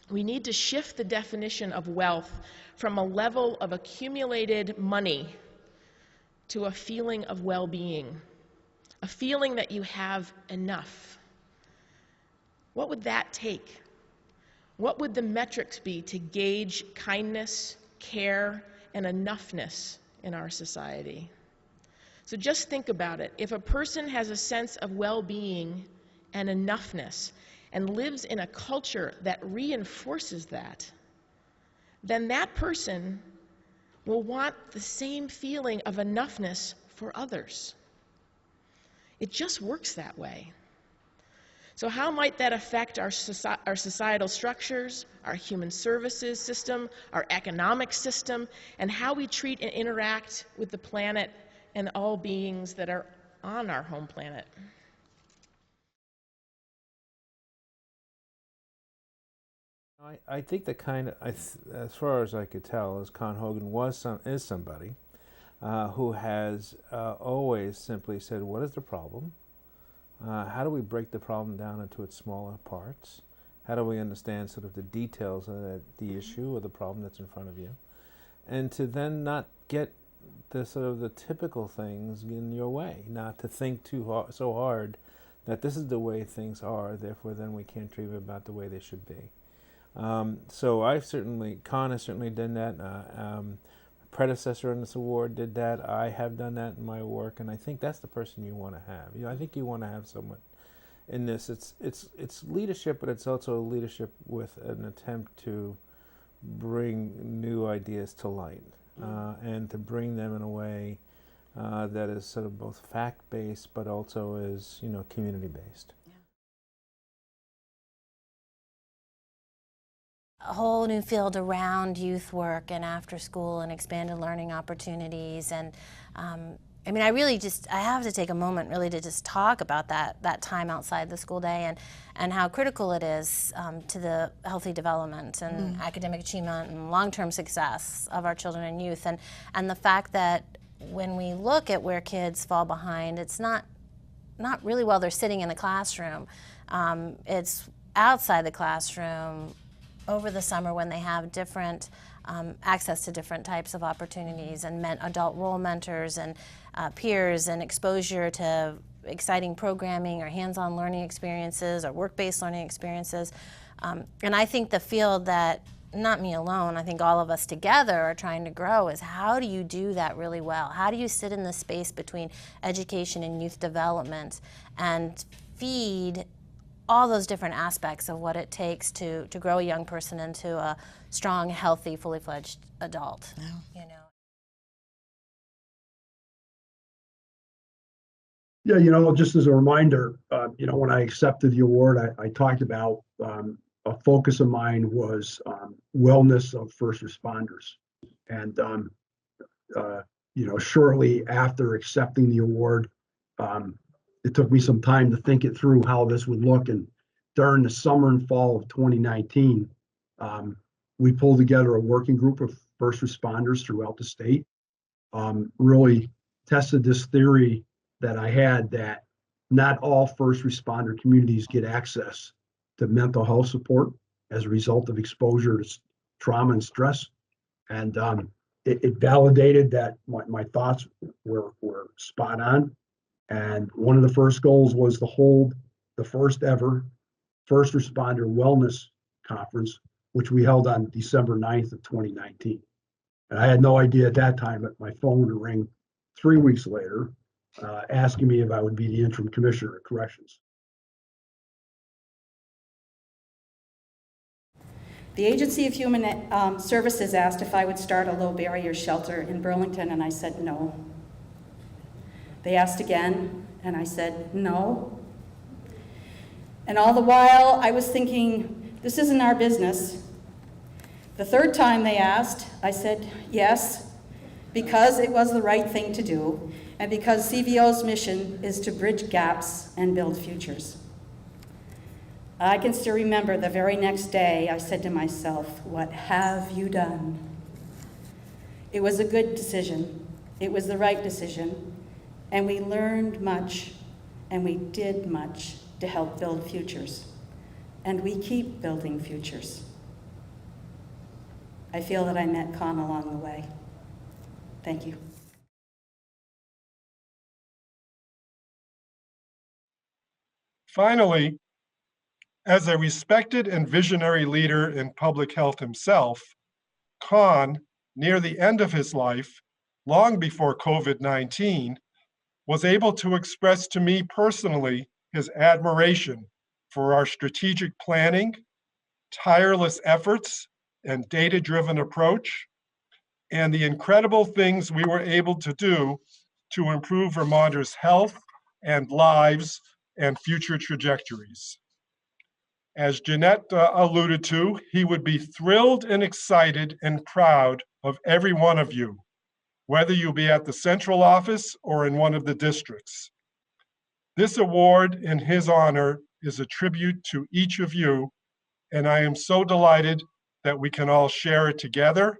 We need to shift the definition of wealth from a level of accumulated money to a feeling of well-being, a feeling that you have enough. What would that take? What would the metrics be to gauge kindness, care, and enoughness in our society? So just think about it. If a person has a sense of well-being and enoughness and lives in a culture that reinforces that, then that person will want the same feeling of enoughness for others. It just works that way. So how might that affect our societal structures, our human services system, our economic system, and how we treat and interact with the planet and all beings that are on our home planet? I think the kind of, as far as I could tell, is Hogan is somebody who has always simply said, what is the problem? How do we break the problem down into its smaller parts? How do we understand sort of the details of the issue or the problem that's in front of you? And to then not get the sort of the typical things in your way, not to think so hard that this is the way things are, therefore then we can't dream about the way they should be. So Con has certainly done that. Predecessor in this award did that. I have done that in my work, and I think that's the person you want to have. I think you want to have someone in this. It's leadership, but it's also leadership with an attempt to bring new ideas to light, and to bring them in a way that is sort of both fact-based, but also is community-based. A whole new field around youth work and after school and expanded learning opportunities. And I mean, I have to take a moment really to just talk about that time outside the school day and how critical it is to the healthy development and academic achievement and long-term success of our children and youth. And the fact that when we look at where kids fall behind, it's not really while they're sitting in the classroom. It's outside the classroom, over the summer when they have different access to different types of opportunities and adult role mentors and peers and exposure to exciting programming or hands-on learning experiences or work-based learning experiences. And I think the field that, not me alone, I think all of us together are trying to grow is how do you do that really well? How do you sit in the space between education and youth development and feed all those different aspects of what it takes to grow a young person into a strong, healthy, fully fledged adult. Yeah, just as a reminder, when I accepted the award, I talked about a focus of mine was wellness of first responders. And, shortly after accepting the award, it took me some time to think it through how this would look. And during the summer and fall of 2019, we pulled together a working group of first responders throughout the state, really tested this theory that I had that not all first responder communities get access to mental health support as a result of exposure to trauma and stress. And it validated that my thoughts were spot on. And one of the first goals was to hold the first ever First Responder Wellness Conference, which we held on December 9th of 2019. And I had no idea at that time that my phone would ring 3 weeks later, asking me if I would be the interim commissioner of corrections. The Agency of Human Services asked if I would start a low barrier shelter in Burlington, and I said no. They asked again, and I said no. And all the while, I was thinking, this isn't our business. The third time they asked, I said yes, because it was the right thing to do, and because CVO's mission is to bridge gaps and build futures. I can still remember the very next day, I said to myself, what have you done? It was a good decision. It was the right decision. And we learned much, and we did much to help build futures. And we keep building futures. I feel that I met Con along the way. Thank you. Finally, as a respected and visionary leader in public health himself, Con, near the end of his life, long before COVID-19, was able to express to me personally his admiration for our strategic planning, tireless efforts, and data-driven approach, and the incredible things we were able to do to improve Vermonters' health and lives and future trajectories. As Jeanette alluded to, he would be thrilled and excited and proud of every one of you, whether you be at the central office or in one of the districts. This award in his honor is a tribute to each of you, and I am so delighted that we can all share it together.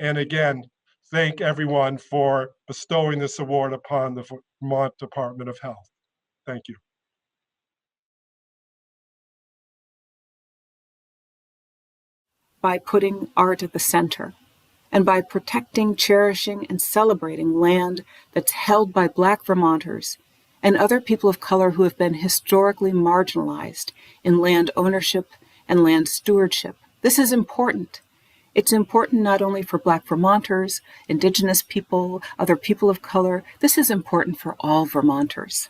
And again, thank everyone for bestowing this award upon the Vermont Department of Health. Thank you. By putting art at the center, and by protecting, cherishing, and celebrating land that's held by Black Vermonters and other people of color who have been historically marginalized in land ownership and land stewardship. This is important. It's important not only for Black Vermonters, Indigenous people, other people of color. This is important for all Vermonters.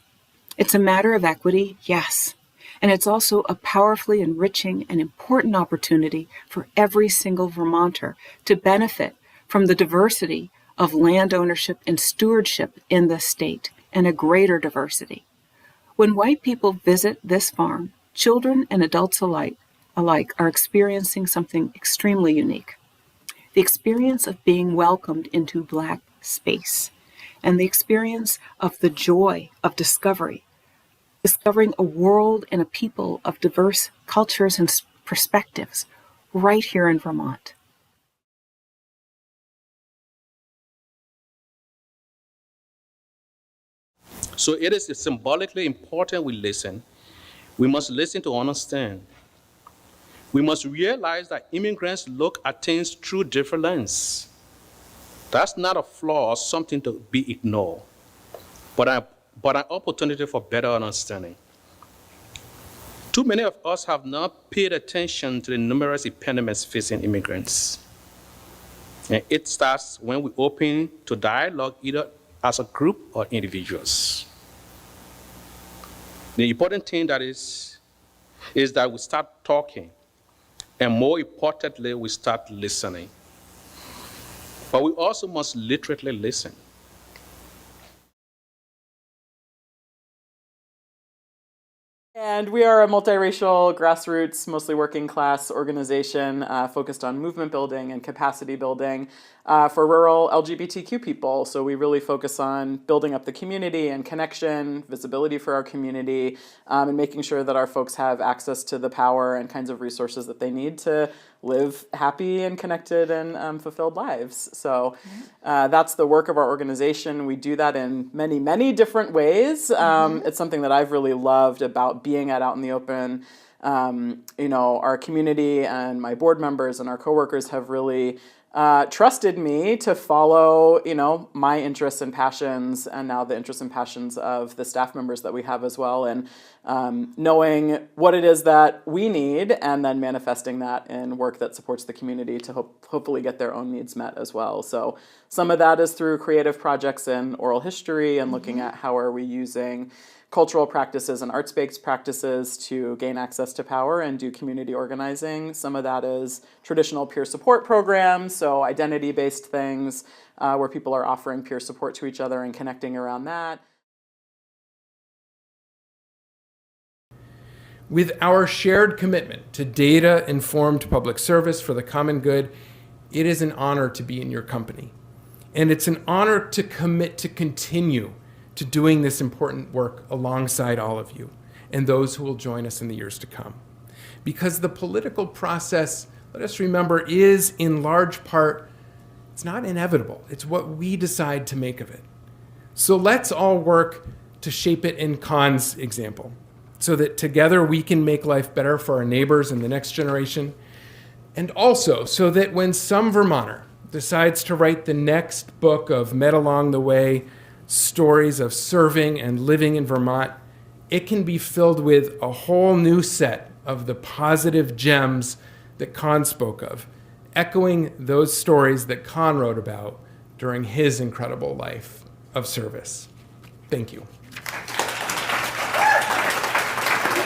It's a matter of equity, yes. And it's also a powerfully enriching and important opportunity for every single Vermonter to benefit from the diversity of land ownership and stewardship in the state, and a greater diversity. When white people visit this farm, children and adults alike are experiencing something extremely unique. The experience of being welcomed into Black space, and the experience of the joy of discovering a world and a people of diverse cultures and perspectives right here in Vermont. So it is symbolically important we listen. We must listen to understand. We must realize that immigrants look at things through different lenses. That's not a flaw or something to be ignored, but an opportunity for better understanding. Too many of us have not paid attention to the numerous impediments facing immigrants. And it starts when we open to dialogue either as a group or individuals. The important thing is that we start talking, and more importantly, we start listening. But we also must literally listen. And we are a multiracial, grassroots, mostly working class organization focused on movement building and capacity building for rural LGBTQ people. So we really focus on building up the community and connection, visibility for our community, and making sure that our folks have access to the power and kinds of resources that they need to live happy and connected and fulfilled lives. So that's the work of our organization. We do that in many, many different ways. It's something that I've really loved about being out in the open. Our community and my board members and our coworkers have really trusted me to follow, my interests and passions, and now the interests and passions of the staff members that we have as well, and knowing what it is that we need, and then manifesting that in work that supports the community to hopefully get their own needs met as well. So some of that is through creative projects in oral history and looking at how are we using cultural practices and arts-based practices to gain access to power and do community organizing. Some of that is traditional peer support programs, so identity-based things where people are offering peer support to each other and connecting around that. With our shared commitment to data-informed public service for the common good, it is an honor to be in your company. And it's an honor to commit to continue to doing this important work alongside all of you and those who will join us in the years to come. Because the political process, let us remember, is in large part, it's not inevitable. It's what we decide to make of it. So let's all work to shape it in Con's example, so that together we can make life better for our neighbors and the next generation, And also so that when some Vermonter decides to write the next book of Met Along the Way stories of serving and living in Vermont, it can be filled with a whole new set of the positive gems that Con spoke of, echoing those stories that Con wrote about during his incredible life of service. Thank you.